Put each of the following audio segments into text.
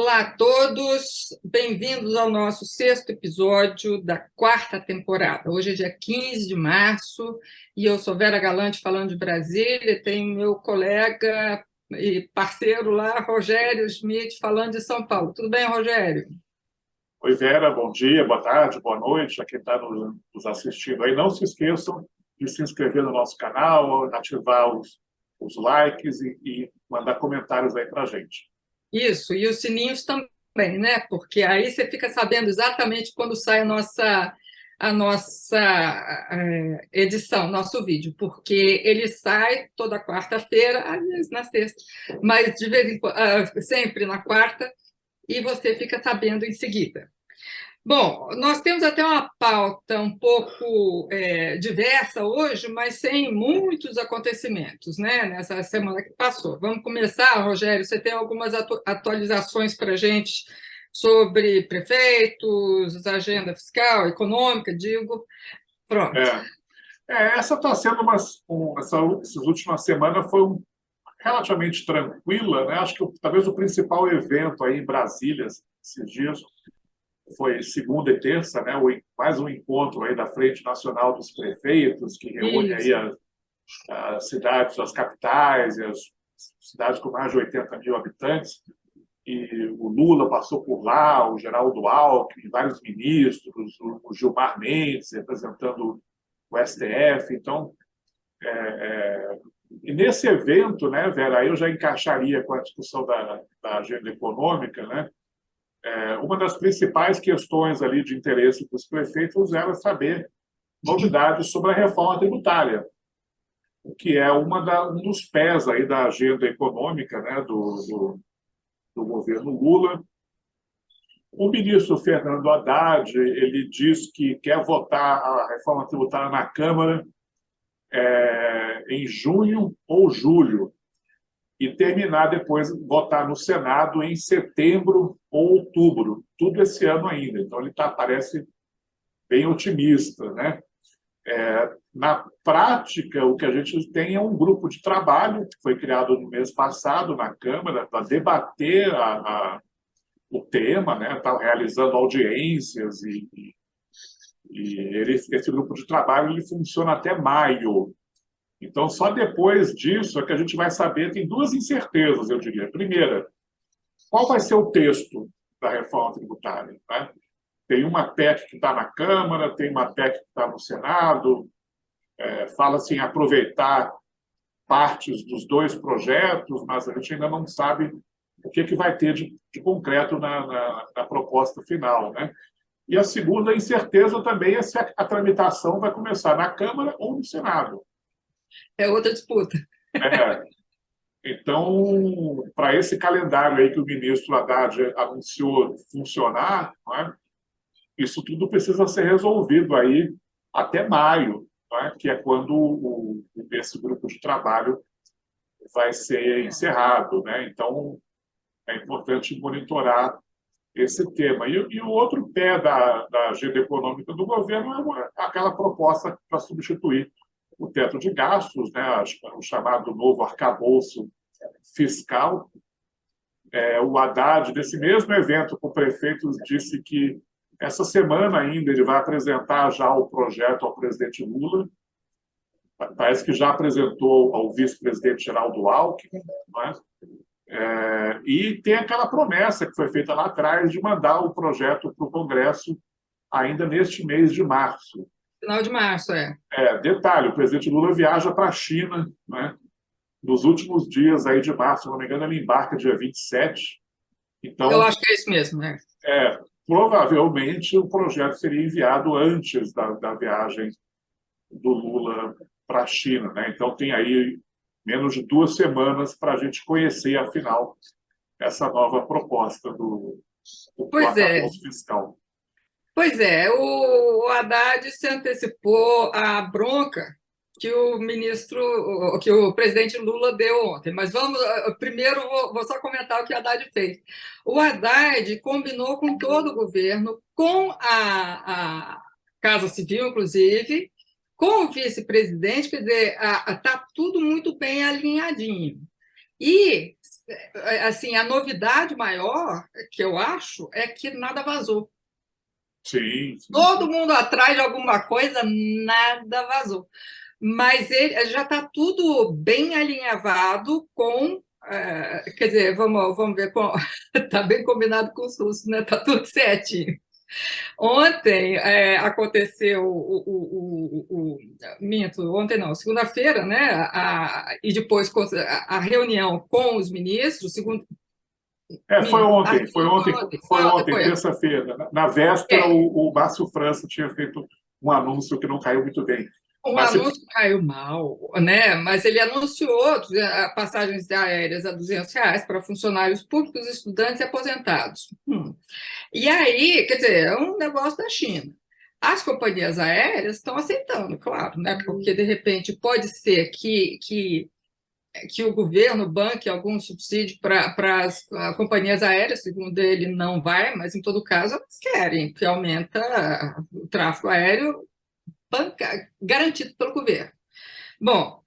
Olá a todos, bem-vindos ao nosso sexto episódio da quarta temporada. Hoje é dia 15 de março e eu sou Vera Galante falando de Brasília e tenho meu colega e parceiro lá, Rogério Schmidt, falando de São Paulo. Tudo bem, Rogério? Oi, Vera, bom dia, boa tarde, boa noite a quem está nos assistindo aí. Não se esqueçam de se inscrever no nosso canal, ativar os likes e mandar comentários aí para a gente. Isso, e os sininhos também, né? Porque aí você fica sabendo exatamente quando sai a nossa edição, nosso vídeo, porque ele sai toda quarta-feira, às vezes na sexta, mas de vez em quando, sempre na quarta, e você fica sabendo em seguida. Bom, nós temos até uma pauta um pouco diversa hoje, mas sem muitos acontecimentos, né, nessa semana que passou. Vamos começar, Rogério? Você tem algumas atualizações para a gente sobre prefeitos, agenda fiscal, econômica, digo. Pronto. É, essa está sendo essas últimas semanas foi relativamente tranquila, né? Acho que talvez o principal evento aí em Brasília esses dias foi segunda e terça, né? Mais um encontro aí da Frente Nacional dos Prefeitos, que reúne aí Isso. as cidades, as capitais e as cidades com mais de 80 mil habitantes. E o Lula passou por lá, o Geraldo Alckmin, vários ministros, o Gilmar Mendes representando o STF. Então, e nesse evento, né, Vera, aí eu já encaixaria com a discussão da agenda econômica, né? Uma das principais questões ali de interesse dos prefeitos era saber novidades sobre a reforma tributária, o que é um dos pés aí da agenda econômica, né, do governo Lula. O ministro Fernando Haddad, ele diz que quer votar a reforma tributária na Câmara em junho ou julho e terminar depois, votar no Senado em setembro ou outubro, tudo esse ano ainda. Então, ele parece bem otimista, né? Na prática, o que a gente tem é um grupo de trabalho que foi criado no mês passado na Câmara para debater o tema, né? Está realizando audiências esse grupo de trabalho ele funciona até maio. Então, só depois disso é que a gente vai saber. Tem duas incertezas, eu diria. Primeira, qual vai ser o texto da reforma tributária? Né? Tem uma PEC que está na Câmara, tem uma PEC que está no Senado, fala-se em aproveitar partes dos dois projetos, mas a gente ainda não sabe o que vai ter de concreto na proposta final. Né? E a segunda incerteza também é se a tramitação vai começar na Câmara ou no Senado. É outra disputa. É, então, para esse calendário aí que o ministro Haddad anunciou funcionar, né, isso tudo precisa ser resolvido aí até maio, né, que é quando esse grupo de trabalho vai ser encerrado. Né? Então, é importante monitorar esse tema. E o outro pé da agenda econômica do governo é aquela proposta para substituir o teto de gastos, né, o chamado novo arcabouço fiscal. O Haddad, nesse mesmo evento com prefeitos, disse que essa semana ainda ele vai apresentar já o projeto ao presidente Lula. Parece que já apresentou ao vice-presidente Geraldo Alckmin, né? E tem aquela promessa que foi feita lá atrás de mandar o projeto para o Congresso ainda neste mês de março. Final de março, é. Detalhe, o presidente Lula viaja para a China, né? Nos últimos dias aí de março, se não me engano, ele embarca dia 27. Eu Então, acho que é isso mesmo, né? provavelmente o projeto seria enviado antes da viagem do Lula para a China. Né? Então, tem aí menos de 2 semanas para a gente conhecer, afinal, essa nova proposta do Pois é. arcabouço fiscal. Pois é, o Haddad se antecipou à bronca que o presidente Lula deu ontem. Mas vamos, primeiro vou só comentar o que o Haddad fez. O Haddad combinou com todo o governo, com a Casa Civil, inclusive, com o vice-presidente, quer dizer, está tudo muito bem alinhadinho. E, assim, a novidade maior que eu acho é que nada vazou. Sim, sim, Todo sim. mundo atrás de alguma coisa, nada vazou. Mas ele já está tudo bem alinhavado com. Quer dizer, vamos ver, está bem combinado com os russos, né? Está tudo certinho. Ontem aconteceu minto, ontem não, segunda-feira, né? E depois a reunião com os ministros, segundo, Foi minto, ontem, foi ontem, foi ontem, foi ontem. terça-feira. Na véspera, É, o Márcio França tinha feito um anúncio que não caiu muito bem. o Mas se anúncio caiu mal, né? Mas ele anunciou passagens aéreas a R$ 200 para funcionários públicos, estudantes e aposentados. E aí, quer dizer, é um negócio da China. As companhias aéreas estão aceitando, claro, né? Porque de repente pode ser que o governo banque algum subsídio para as companhias aéreas, segundo ele, não vai, mas em todo caso elas querem que aumente o tráfego aéreo garantido pelo governo. Bom,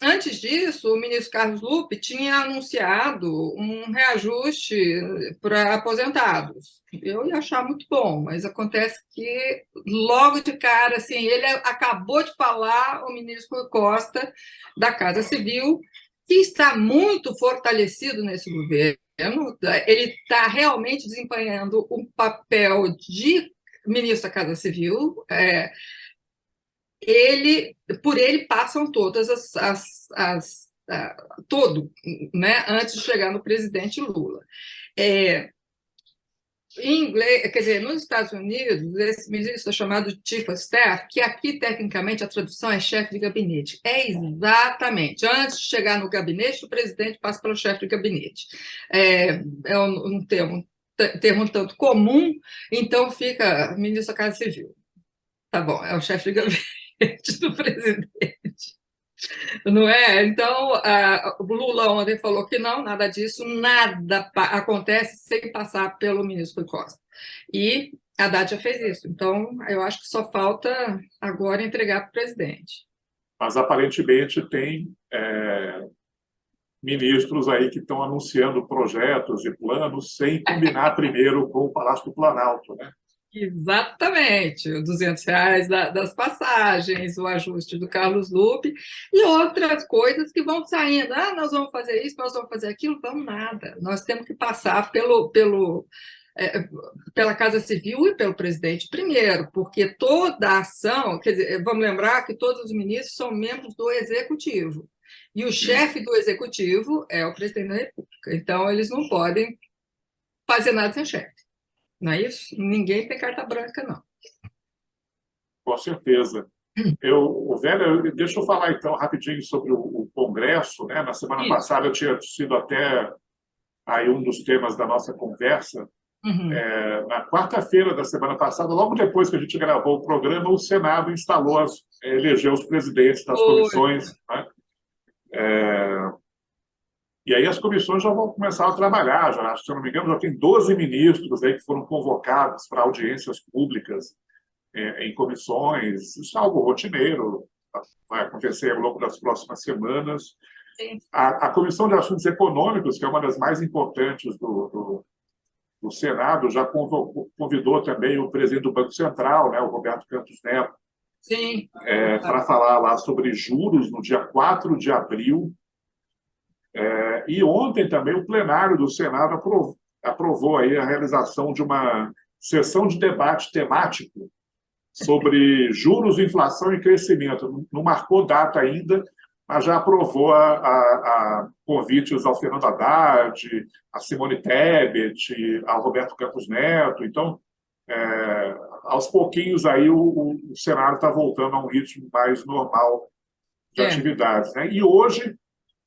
antes disso, o ministro Carlos Lupe tinha anunciado um reajuste para aposentados. Eu ia achar muito bom, mas acontece que logo de cara, assim, ele acabou de falar, o ministro Rui Costa, da Casa Civil, que está muito fortalecido nesse governo. Ele está realmente desempenhando um papel de ministro da Casa Civil. Por ele passam todas todo, né, antes de chegar no presidente Lula. Em inglês, quer dizer, nos Estados Unidos, esse ministro é chamado de Chief of Staff, que aqui, tecnicamente, a tradução é chefe de gabinete. É exatamente. Antes de chegar no gabinete, o presidente passa pelo chefe de gabinete. É um termo um tanto comum, então fica ministro da Casa Civil. Tá bom, é o chefe de gabinete do presidente. Não é? Então, o Lula ontem falou que não, nada disso, nada acontece sem passar pelo ministro Rui Costa. E a Haddad já fez isso. Então, eu acho que só falta agora entregar para o presidente. Mas aparentemente tem ministros aí que estão anunciando projetos e planos sem combinar primeiro com o Palácio do Planalto, né? Exatamente, os R$ 200 das passagens, o ajuste do Carlos Lupe e outras coisas que vão saindo. Nós vamos fazer isso, nós vamos fazer aquilo, vamos nada. Nós temos que passar pela Casa Civil e pelo presidente primeiro, porque toda a ação, quer dizer, vamos lembrar que todos os ministros são membros do Executivo, e o chefe do Executivo é o presidente da República, então eles não podem fazer nada sem chefe. Não é isso? Ninguém tem carta branca, não. Com certeza. Deixa eu falar então rapidinho sobre o Congresso, né? Na semana Isso. passada tinha sido até aí um dos temas da nossa conversa. Uhum. Na quarta-feira da semana passada, logo depois que a gente gravou o programa, o Senado elegeu os presidentes das Foi. comissões, né? E aí as comissões já vão começar a trabalhar. Já, se eu não me engano, já tem 12 ministros aí que foram convocados para audiências públicas em comissões. Isso é algo rotineiro, vai acontecer ao longo das próximas semanas. Sim. A Comissão de Assuntos Econômicos, que é uma das mais importantes do Senado, já convidou também o presidente do Banco Central, né, o Roberto Campos Neto, Sim. para falar lá sobre juros no dia 4 de abril. E ontem também o plenário do Senado aprovou aí a realização de uma sessão de debate temático sobre juros, inflação e crescimento. Não marcou data ainda, mas já aprovou a convites ao Fernando Haddad, a Simone Tebet, ao Roberto Campos Neto. Então, aos pouquinhos aí o Senado está voltando a um ritmo mais normal de atividades, né? E hoje,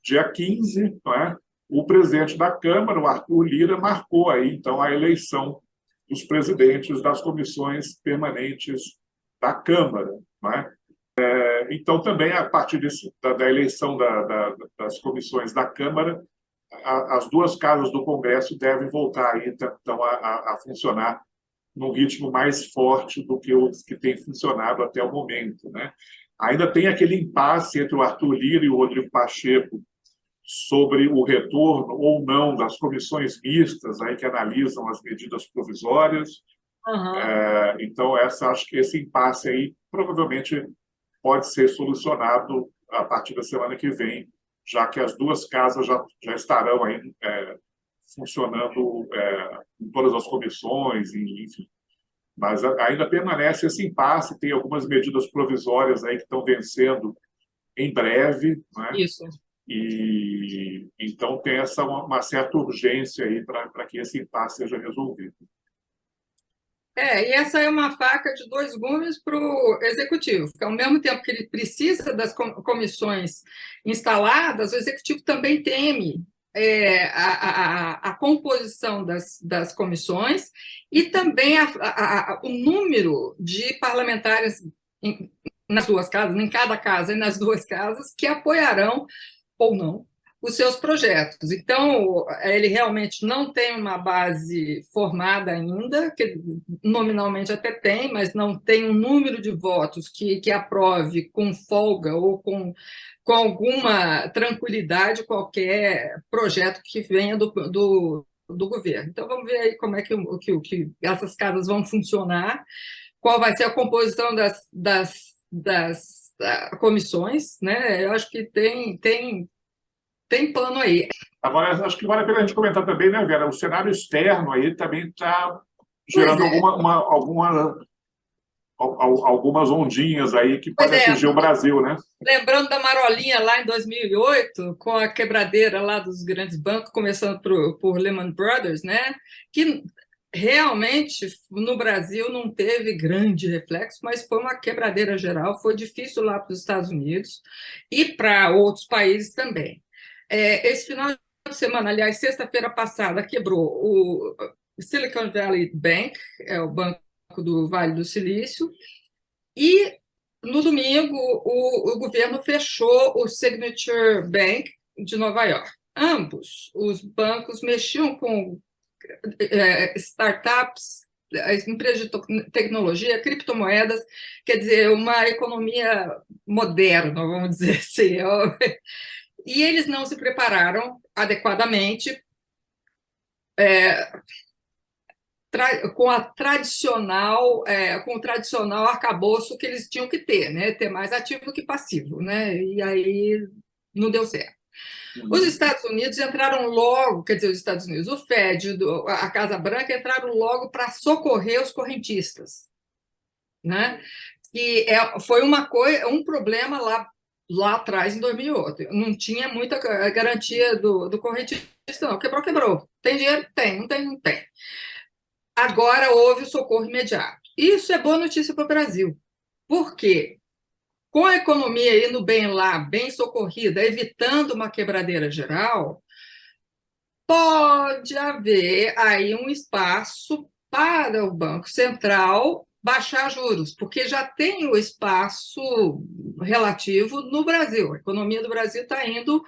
dia 15, não é? O presidente da Câmara, o Arthur Lira, marcou aí, então, a eleição dos presidentes das comissões permanentes da Câmara. Não é? Então, também, a partir da eleição das comissões da Câmara, as duas casas do Congresso devem voltar aí, então, a funcionar num ritmo mais forte do que os que têm funcionado até o momento. Né? Ainda tem aquele impasse entre o Arthur Lira e o Rodrigo Pacheco sobre o retorno ou não das comissões mistas aí que analisam as medidas provisórias. Então, acho que esse impasse aí provavelmente pode ser solucionado a partir da semana que vem, já que as duas casas já estarão aí, funcionando em todas as comissões, enfim. Mas ainda permanece esse impasse, tem algumas medidas provisórias aí que estão vencendo em breve, né? Isso. E então tem uma certa urgência aí para que esse impasse seja resolvido. E essa é uma faca de dois gumes para o executivo, porque ao mesmo tempo que ele precisa das comissões instaladas, o executivo também teme a composição das comissões e também o número de parlamentares nas duas casas, em cada casa e nas duas casas, que apoiarão ou não os seus projetos. Então, ele realmente não tem uma base formada ainda, que nominalmente até tem, mas não tem um número de votos que aprove com folga ou com alguma tranquilidade qualquer projeto que venha do governo. Então, vamos ver aí como é que essas casas vão funcionar, qual vai ser a composição das comissões, né? Eu acho que tem plano aí. Agora, acho que vale a pena a gente comentar também, né, Vera? O cenário externo aí também está gerando algumas ondinhas aí que podem atingir o Brasil, né? Lembrando da marolinha lá em 2008, com a quebradeira lá dos grandes bancos, começando por Lehman Brothers, né? Que realmente no Brasil não teve grande reflexo, mas foi uma quebradeira geral, foi difícil lá para os Estados Unidos e para outros países também. Esse final de semana, aliás, sexta-feira passada, quebrou o Silicon Valley Bank, o Banco do Vale do Silício, e no domingo o governo fechou o Signature Bank de Nova York. Ambos os bancos mexiam com startups, empresas de tecnologia, criptomoedas, quer dizer, uma economia moderna, vamos dizer assim. E eles não se prepararam adequadamente com o tradicional arcabouço que eles tinham que ter, né? Ter mais ativo que passivo, né? E aí não deu certo. Os Estados Unidos entraram logo, quer dizer, os Estados Unidos, o Fed, a Casa Branca entraram logo para socorrer os correntistas, né? E foi um problema lá atrás, em 2008. Não tinha muita garantia do correntista, não. Quebrou. Tem dinheiro? Tem. Não tem? Não tem. Agora houve o socorro imediato. Isso é boa notícia para o Brasil. Por quê? Com a economia indo bem lá, bem socorrida, evitando uma quebradeira geral, pode haver aí um espaço para o Banco Central baixar juros, porque já tem o espaço relativo no Brasil. A economia do Brasil está indo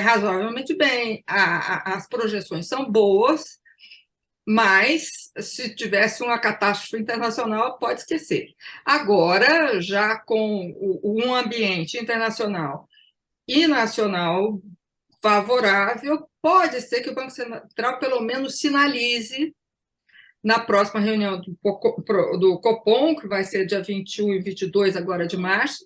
razoavelmente bem, as projeções são boas, mas se tivesse uma catástrofe internacional, pode esquecer. Agora, já com um ambiente internacional e nacional favorável, pode ser que o Banco Central pelo menos sinalize na próxima reunião do Copom, que vai ser dia 21 e 22 agora de março,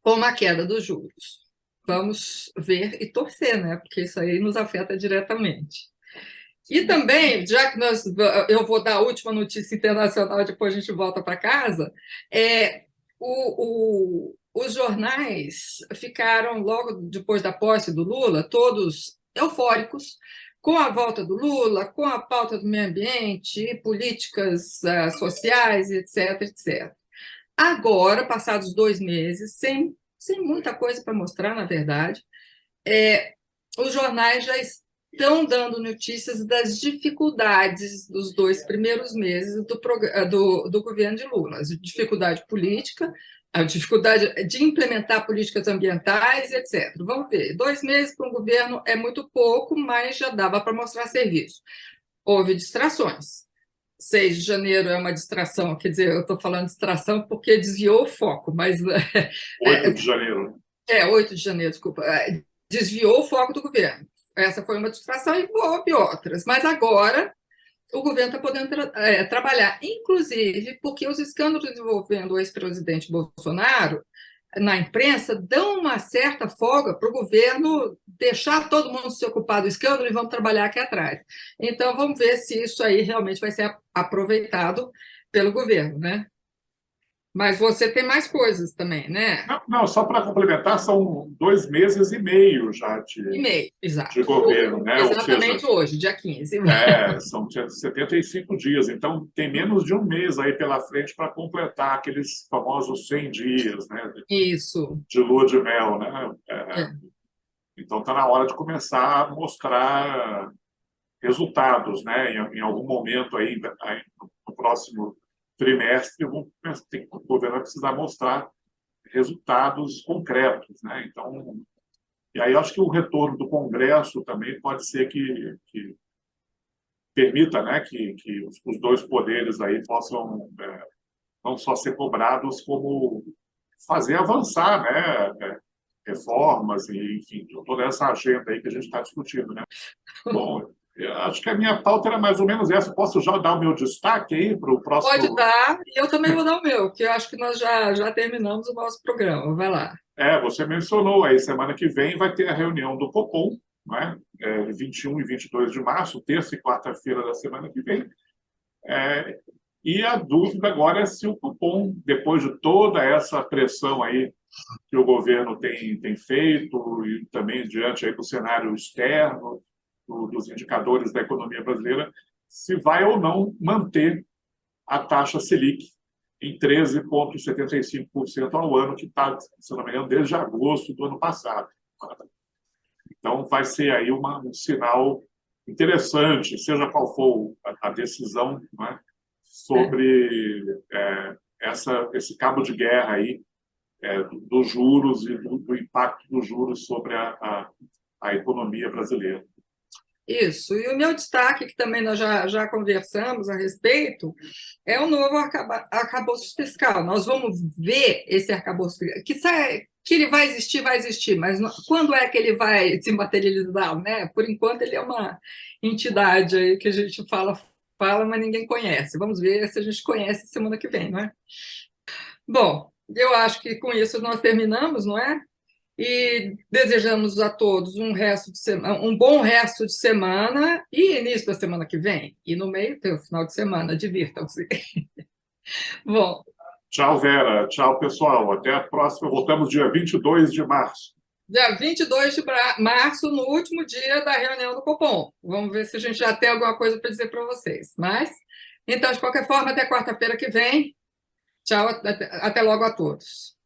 com uma queda dos juros. Vamos ver e torcer, né? Porque isso aí nos afeta diretamente. E também, já que eu vou dar a última notícia internacional, depois a gente volta para casa, os jornais ficaram, logo depois da posse do Lula, todos eufóricos com a volta do Lula, com a pauta do meio ambiente, políticas sociais, etc, etc. Agora, passados 2 meses, sem muita coisa para mostrar, na verdade, os jornais já estão dando notícias das dificuldades dos 2 primeiros meses do governo de Lula. A dificuldade política, a dificuldade de implementar políticas ambientais, etc. Vamos ver, 2 meses para um governo é muito pouco, mas já dava para mostrar serviço. Houve distrações. 6 de janeiro é uma distração, quer dizer, eu estou falando distração porque desviou o foco, mas... 8 de janeiro. 8 de janeiro, desculpa. desviou o foco do governo. Essa foi uma distração e houve outras. Mas agora o governo está podendo trabalhar, inclusive porque os escândalos envolvendo o ex-presidente Bolsonaro na imprensa dão uma certa folga para o governo deixar todo mundo se ocupar do escândalo e vamos trabalhar aqui atrás. Então, vamos ver se isso aí realmente vai ser aproveitado pelo governo, né? Mas você tem mais coisas também, né? Não, não, só para complementar, são 2 meses e meio já E-mail, de exato. governo, né? Ou seja, Exatamente hoje, dia 15. são 75 dias, então tem menos de um mês aí pela frente para completar aqueles famosos 100 dias, né? Isso. De lua de mel, né? É. Então está na hora de começar a mostrar resultados, né? Em algum momento aí no próximo trimestre, o governo vai precisar mostrar resultados concretos, né? Então, e aí acho que o retorno do Congresso também pode ser que permita, né, que os dois poderes aí possam não só ser cobrados, como fazer avançar, né, reformas e, enfim, toda essa agenda aí que a gente está discutindo, né? Bom, eu acho que a minha pauta era mais ou menos essa. Posso já dar o meu destaque aí para o Pode próximo? dar, e eu também vou dar o meu, que eu acho que nós já terminamos o nosso programa. Vai lá. Você mencionou aí, semana que vem vai ter a reunião do Copom, né? 21 e 22 de março, terça e quarta-feira da semana que vem. E a dúvida agora é se o Copom, depois de toda essa pressão aí que o governo tem feito, e também diante aí do cenário externo, dos indicadores da economia brasileira, se vai ou não manter a taxa Selic em 13,75% ao ano, que está, se não me engano, desde agosto do ano passado. Então, vai ser aí um sinal interessante, seja qual for a decisão, né, sobre esse cabo de guerra aí, dos juros e do impacto dos juros sobre a economia brasileira. Isso. E o meu destaque, que também nós já conversamos a respeito, é o novo arcabouço fiscal. Nós vamos ver esse arcabouço fiscal, que ele vai existir, mas quando é que ele vai se materializar, né? Por enquanto, ele é uma entidade aí que a gente fala, mas ninguém conhece. Vamos ver se a gente conhece semana que vem, não é? Bom, eu acho que com isso nós terminamos, não é? E desejamos a todos um bom resto de semana e início da semana que vem. E no meio tem o final de semana, divirtam-se. Bom, Tchau, Vera. Tchau, pessoal. Até a próxima. Voltamos dia 22 de março. dia 22 de março, no último dia da reunião do Copom. Vamos ver se a gente já tem alguma coisa para dizer para vocês. Então, de qualquer forma, até quarta-feira que vem. Tchau, até logo a todos.